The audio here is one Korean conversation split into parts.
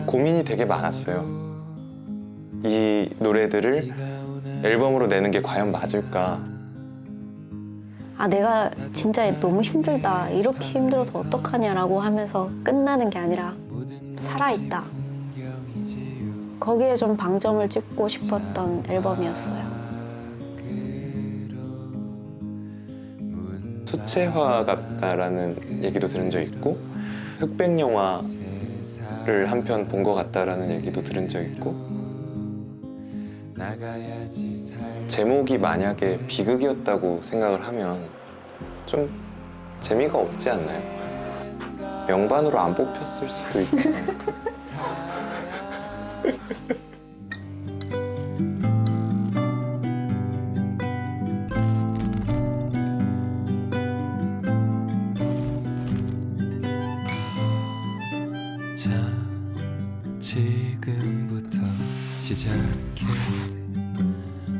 고민이 되게 많았어요. 이 노래들을 앨범으로 내는 게 과연 맞을까? 아, 내가 진짜 너무 힘들다. 이렇게 힘들어서 어떡하냐라고 하면서 끝나는 게 아니라 살아있다. 거기에 좀 방점을 찍고 싶었던 앨범이었어요. 수채화 같다라는 얘기도 들은 적 있고 흑백 영화를 한 편 본 것 같다라는 얘기도 들은 적 있고 제목이 만약에 비극이었다고 생각을 하면 좀 재미가 없지 않나요? 명반으로 안 뽑혔을 수도 있지 않을까? 자, 지금부터 시작해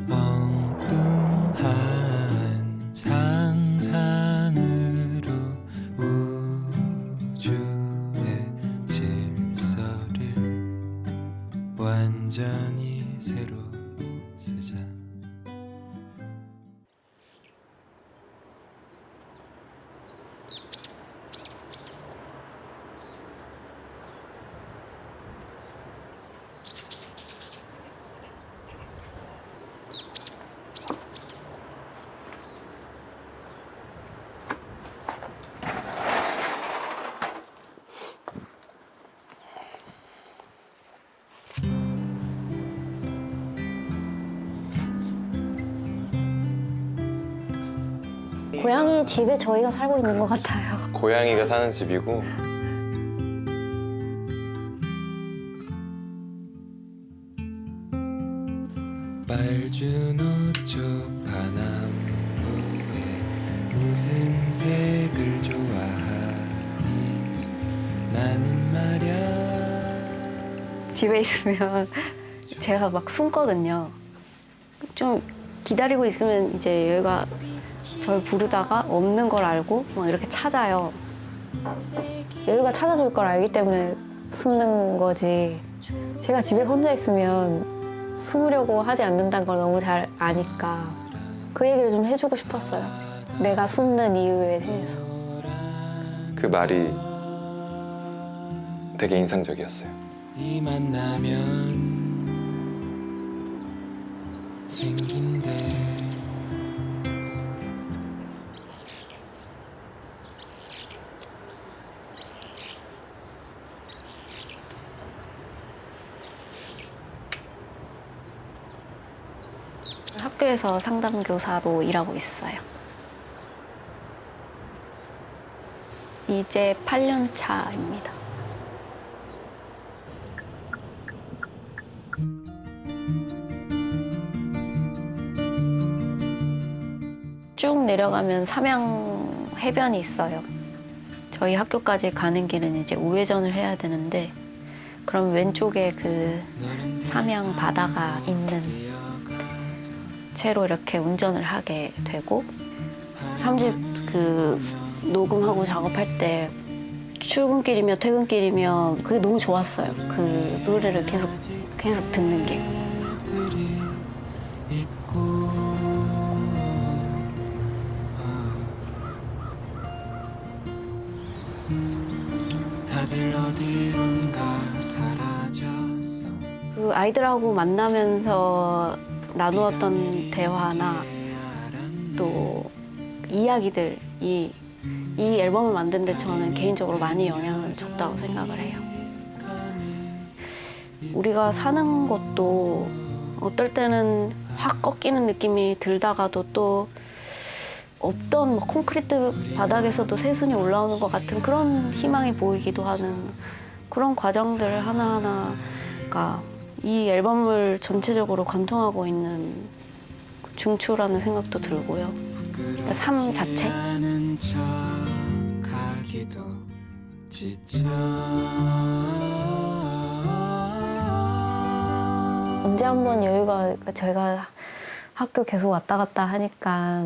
엉뚱한 상상으로 우주의 질서를 완전히 새로 쓰자. 고양이 집에 저희가 살고 있는 것 같아요. 고양이가 사는 집이고 빨주 노초 파남보에 무슨 색을 좋아하니 나는 말야. 집에 있으면 제가 막 숨거든요. 좀 기다리고 있으면 이제 얘가 절 부르다가 없는 걸 알고 막 이렇게 찾아요. 여유가 찾아줄 걸 알기 때문에 숨는 거지. 제가 집에 혼자 있으면 숨으려고 하지 않는다는 걸 너무 잘 아니까 그 얘기를 좀 해주고 싶었어요. 내가 숨는 이유에 대해서. 그 말이 되게 인상적이었어요. 이 만나면 생긴대. 학교에서 상담교사로 일하고 있어요. 이제 8년 차입니다. 쭉 내려가면 삼양 해변이 있어요. 저희 학교까지 가는 길은 이제 우회전을 해야 되는데 그럼 왼쪽에 그 삼양 바다가 있는 채로 이렇게 운전을 하게 되고 3집 그 녹음하고 작업할 때 출근길이며 퇴근길이며 그게 너무 좋았어요. 그 노래를 계속 듣는 게. 다들 어디론가 사라졌어. 그 아이들하고 만나면서 나누었던 대화나 또 이야기들이 이 앨범을 만드는데 저는 개인적으로 많이 영향을 줬다고 생각을 해요. 우리가 사는 것도 어떨 때는 확 꺾이는 느낌이 들다가도 또 없던 뭐 콘크리트 바닥에서도 새순이 올라오는 것 같은 그런 희망이 보이기도 하는 그런 과정들 하나하나가 이 앨범을 전체적으로 관통하고 있는 중추라는 생각도 들고요. 삶 자체? 언제 한번 여유가 저희가 학교 계속 왔다 갔다 하니까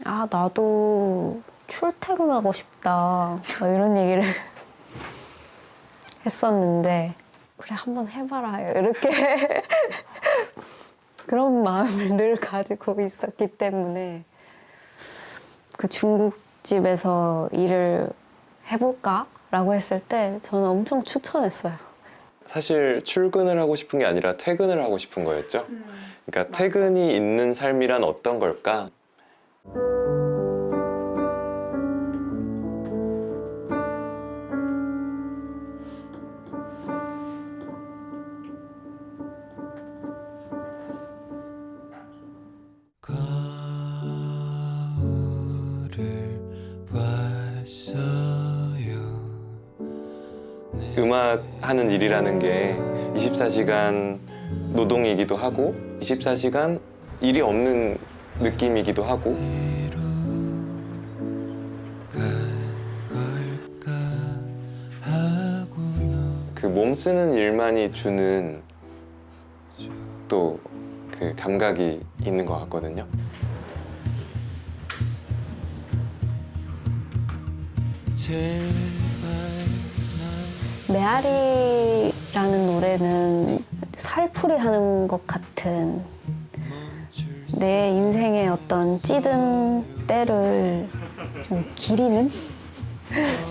아 나도 출퇴근하고 싶다 막 이런 얘기를 했었는데 그래 한번 해봐라 이렇게 그런 마음을 늘 가지고 있었기 때문에 그 중국집에서 일을 해볼까라고 했을 때 저는 엄청 추천했어요. 사실 출근을 하고 싶은 게 아니라 퇴근을 하고 싶은 거였죠. 그러니까 퇴근이 있는 삶이란 어떤 걸까? 거울을 봤어요. 음악 하는 일이라는 게 24시간 노동이기도 하고 24시간 일이 없는 느낌이기도 하고 뒤로 간 걸까 하고는 그 몸 쓰는 일만이 주는 또 그 감각이 있는 것 같거든요. 제발 메아리라는 노래는 살풀이 하는 것 같은 내 인생의 어떤 찌든 때를 좀 기리는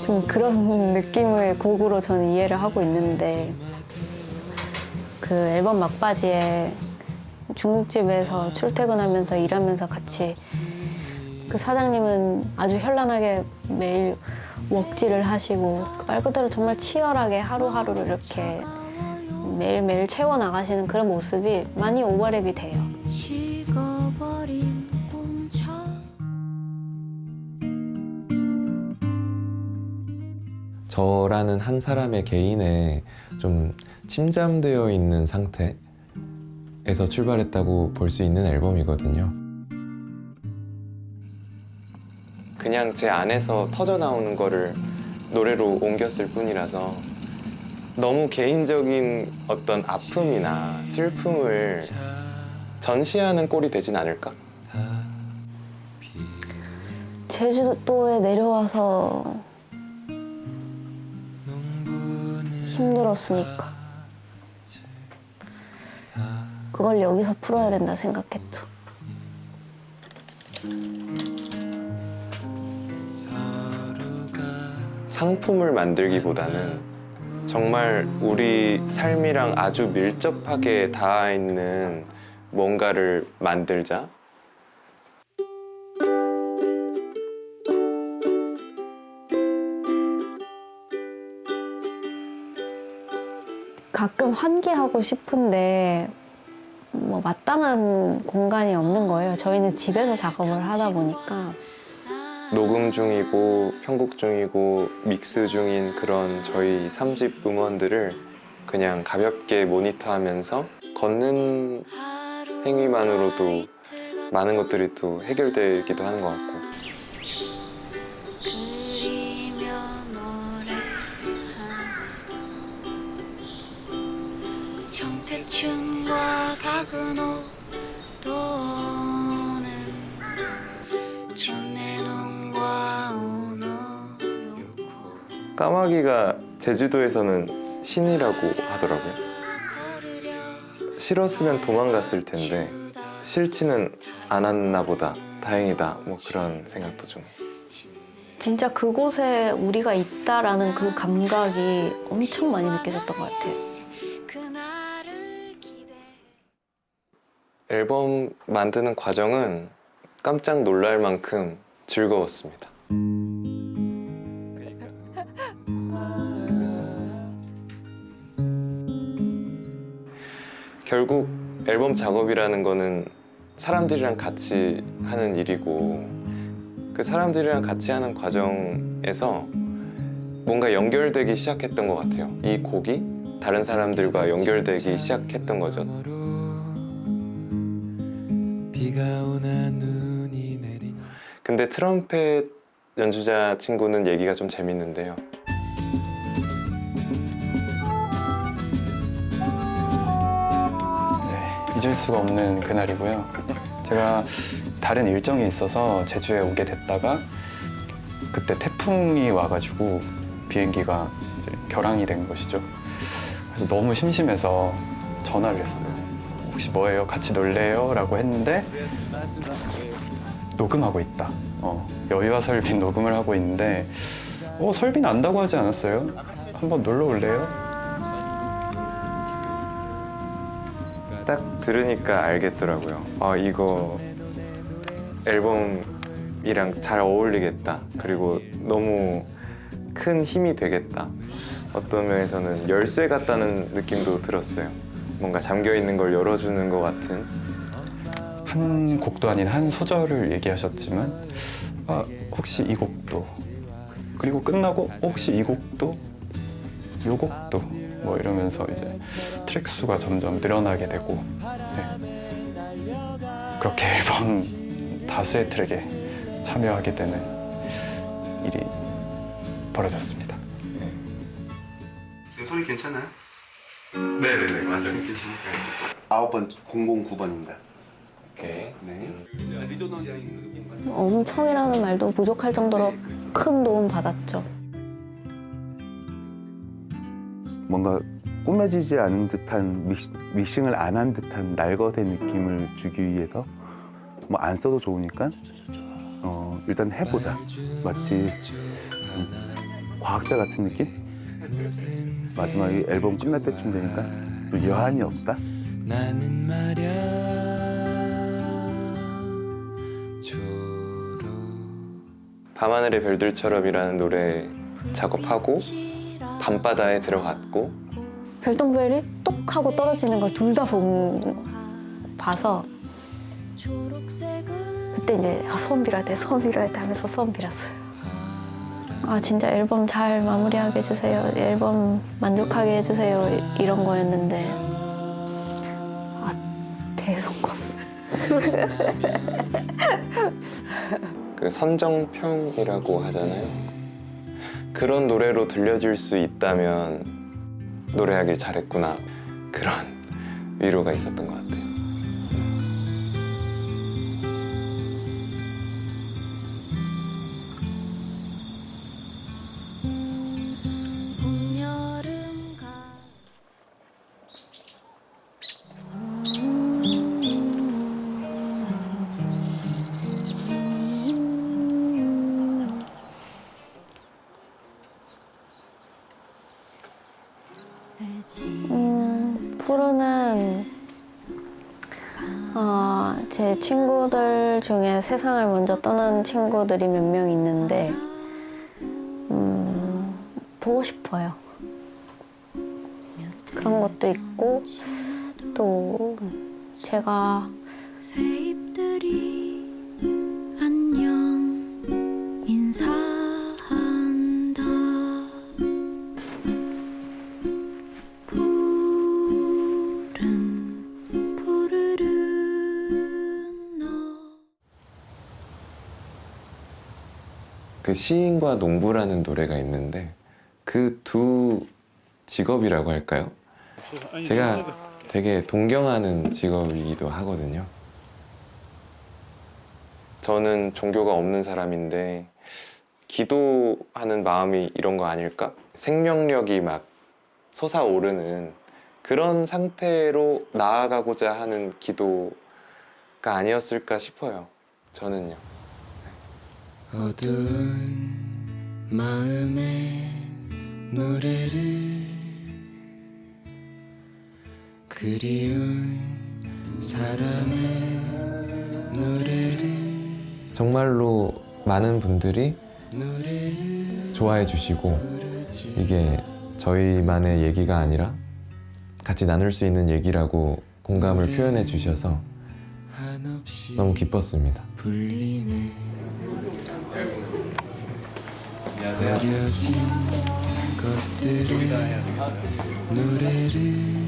좀 그런 느낌의 곡으로 저는 이해를 하고 있는데 그 앨범 막바지에 중국집에서 출퇴근하면서 일하면서 같이 그 사장님은 아주 현란하게 매일 웍질을 하시고 말 그대로 정말 치열하게 하루하루를 이렇게 매일매일 채워나가시는 그런 모습이 많이 오버랩이 돼요. 식어버린 꿈처 저라는 한 사람의 개인에 좀 침잠되어 있는 상태에서 출발했다고 볼 수 있는 앨범이거든요. 그냥 제 안에서 터져 나오는 거를 노래로 옮겼을 뿐이라서 너무 개인적인 어떤 아픔이나 슬픔을 전시하는 꼴이 되진 않을까? 제주도에 내려와서 힘들었으니까 그걸 여기서 풀어야 된다 생각했죠. 상품을 만들기보다는 정말 우리 삶이랑 아주 밀접하게 닿아 있는 뭔가를 만들자. 가끔 환기하고 싶은데 뭐 마땅한 공간이 없는 거예요. 저희는 집에서 작업을 하다 보니까 녹음 중이고 편곡 중이고 믹스 중인 그런 저희 3집 음원들을 그냥 가볍게 모니터하면서 걷는 행위만으로도 많은 것들이 또 해결되기도 하는 것 같고 그리며 노래한 정태춘과 박은호 또는 준내농과 오너용코 까마귀가 제주도에서는 신이라고 하더라고요. 싫었으면 도망갔을 텐데 싫지는 않았나 보다 다행이다 뭐 그런 생각도 좀. 진짜 그곳에 우리가 있다라는 그 감각이 엄청 많이 느껴졌던 것 같아요. 그날을 기대 앨범 만드는 과정은 깜짝 놀랄 만큼 즐거웠습니다. 결국 앨범 작업이라는 거는 사람들이랑 같이 하는 일이고 그 사람들이랑 같이 하는 과정에서 뭔가 연결되기 시작했던 것 같아요. 이 곡이 다른 사람들과 연결되기 시작했던 거죠. 비가 오나 눈이 내리나 근데 트럼펫 연주자 친구는 얘기가 좀 재밌는데요. 잊을 수가 없는 그날이고요. 제가 다른 일정이 있어서 제주에 오게 됐다가 그때 태풍이 와가지고 비행기가 이제 결항이 된 것이죠. 그래서 너무 심심해서 전화를 했어요. 혹시 뭐예요? 같이 놀래요? 라고 했는데 녹음하고 있다. 여의와 설빈 녹음을 하고 있는데 설빈 안다고 하지 않았어요? 한번 놀러 올래요? 딱 들으니까 알겠더라고요. 아, 이거 앨범이랑 잘 어울리겠다. 그리고 너무 큰 힘이 되겠다. 어떤 면에서는 열쇠 같다는 느낌도 들었어요. 뭔가 잠겨 있는 걸 열어주는 것 같은. 한 곡도 아닌 한 소절을 얘기하셨지만 혹시 이 곡도, 그리고 끝나고 혹시 이 곡도, 요 곡도 뭐 이러면서 이제 트랙 수가 점점 늘어나게 되고, 네. 그렇게 앨범 다수의 트랙에 참여하게 되는 일이 벌어졌습니다. 지금 소리 괜찮아요? 네네네, 맞아요. 9번 009번입니다. 오케이. 네. 엄청이라는 말도 부족할 정도로 큰 도움 받았죠. 뭔가 꾸며지지 않은 듯한 믹싱을 안 한 듯한 날것의 느낌을 주기 위해서 뭐 안 써도 좋으니까 일단 해보자. 마치 과학자 같은 느낌? 마지막에 앨범 끝날 때쯤 되니까 여한이 없다. 나는 말야 초록 밤하늘의 별들처럼이라는 노래 작업하고 밤바다에 들어갔고 별똥별이 똑 하고 떨어지는 걸 둘 다 봐서 그때 이제 소원 빌어야 돼 하면서 소원 빌었어요. 아 진짜 앨범 잘 마무리하게 해주세요. 앨범 만족하게 해주세요. 이런 거였는데 대성공. 그 선정평이라고 하잖아요. 그런 노래로 들려줄 수 있다면 노래하길 잘했구나. 그런 위로가 있었던 것 같아요. 봄, 여름, 가을 프로는 제 친구들 중에 세상을 먼저 떠난 친구들이 몇 명 있는데 보고 싶어요. 그런 것도 있고 또 제가 새잎들이 안녕 인사한다. 푸른 푸르른 너 그 시인과 농부라는 노래가 있는데 그 두 직업이라고 할까요? 제가 되게 동경하는 직업이기도 하거든요. 저는 종교가 없는 사람인데 기도하는 마음이 이런 거 아닐까? 생명력이 막 솟아오르는 그런 상태로 나아가고자 하는 기도가 아니었을까 싶어요. 저는요. 어두운 마음에 노래를 그리운 사람의 노래를 정말로 많은 분들이 좋아해 주시고 이게 저희만의 얘기가 아니라 같이 나눌 수 있는 얘기라고 공감을 표현해 주셔서 한없이 너무 기뻤습니다. 불리네 버려진 것들을 노래를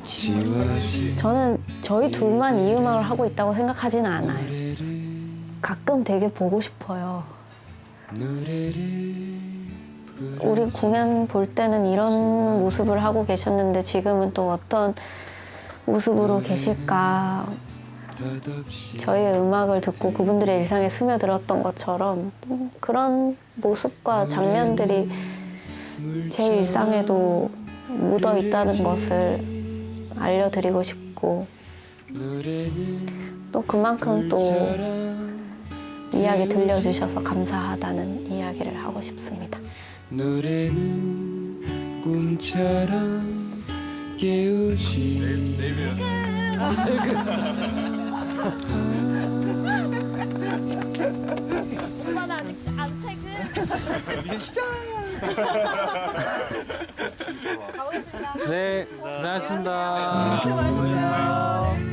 지워진 저는 저희 둘만 이 음악을 하고 있다고 생각하지는 않아요. 가끔 되게 보고 싶어요. 노래를 우리 공연 볼 때는 이런 모습을 하고 계셨는데 지금은 또 어떤 모습으로 계실까 덧없이 저희의 음악을 듣고 그분들의 일상에 스며들었던 것처럼 그런 모습과 장면들이 제 일상에도 묻어 있다는 것을 알려드리고 싶고 또 그만큼 또 이야기 들려주셔서 감사하다는 이야기를 하고 싶습니다. 노래는 꿈처럼 깨우지 네, 고생하셨습니다.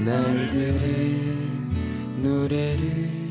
날들의 노래를